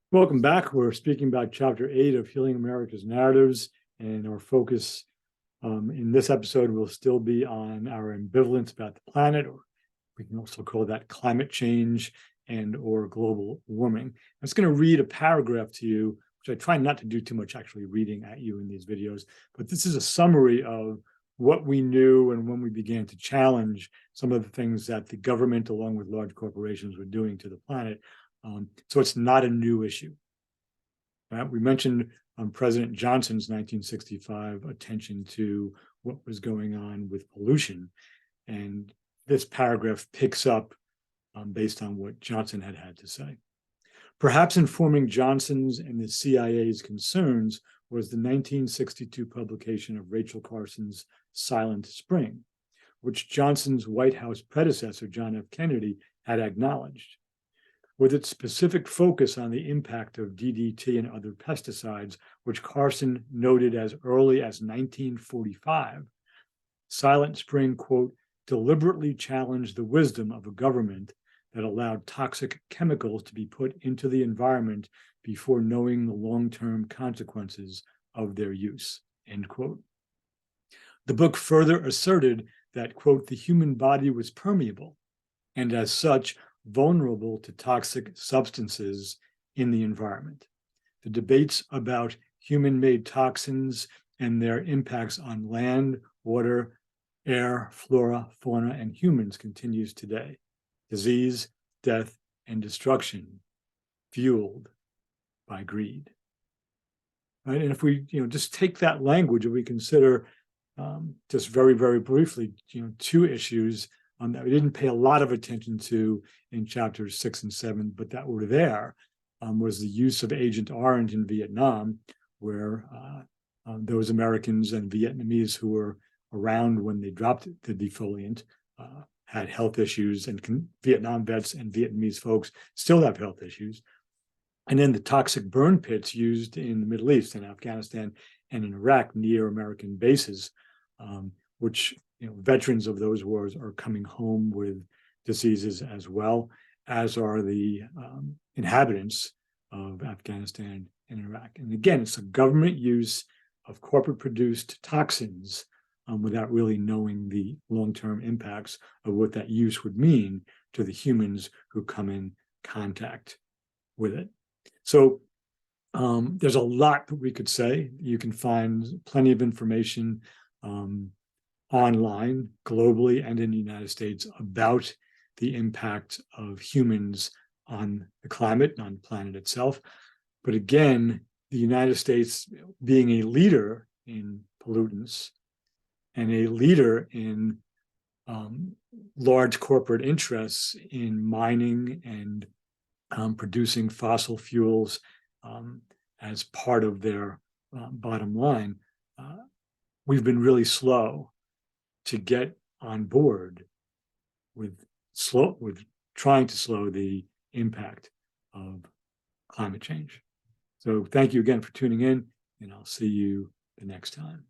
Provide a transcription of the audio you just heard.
Welcome back. We're speaking about Chapter 8 of Healing America's Narratives, and our focus in this episode will still be on our ambivalence about the planet, or we can also call that climate change and or global warming. I'm just going to read a paragraph to you, which I try not to do too much actually reading at you in these videos, but this is a summary of what we knew and when we began to challenge some of the things that the government, along with large corporations, were doing to the planet. So it's not a new issue. We mentioned President Johnson's 1965 attention to what was going on with pollution. And this paragraph picks up based on what Johnson had to say. Perhaps informing Johnson's and the CIA's concerns was the 1962 publication of Rachel Carson's Silent Spring, which Johnson's White House predecessor, John F. Kennedy, had acknowledged. With its specific focus on the impact of DDT and other pesticides, which Carson noted as early as 1945, Silent Spring, quote, deliberately challenged the wisdom of a government that allowed toxic chemicals to be put into the environment before knowing the long-term consequences of their use, end quote. The book further asserted that, quote, the human body was permeable, and as such, vulnerable to toxic substances in the environment. The debates about human-made toxins and their impacts on land, water, air, flora, fauna, and humans continues today. Disease, death, and destruction fueled by greed. Right? And if we just take that language and we consider just very, very briefly, two issues that we didn't pay a lot of attention to in chapters 6 and 7, but that were there, was the use of Agent Orange in Vietnam, where those Americans and Vietnamese who were around when they dropped the defoliant had health issues, and Vietnam vets and Vietnamese folks still have health issues. And then the toxic burn pits used in the Middle East, in Afghanistan and in Iraq near American bases, which veterans of those wars are coming home with diseases as well, as are the inhabitants of Afghanistan and Iraq. And again, it's a government use of corporate-produced toxins without really knowing the long-term impacts of what that use would mean to the humans who come in contact with it. So there's a lot that we could say. You can find plenty of information online, globally, and in the United States about the impact of humans on the climate and on the planet itself. But again, the United States being a leader in pollutants and a leader in large corporate interests in mining and producing fossil fuels as part of their bottom line, we've been really slow to get on board with trying to slow the impact of climate change. So thank you again for tuning in, and I'll see you the next time.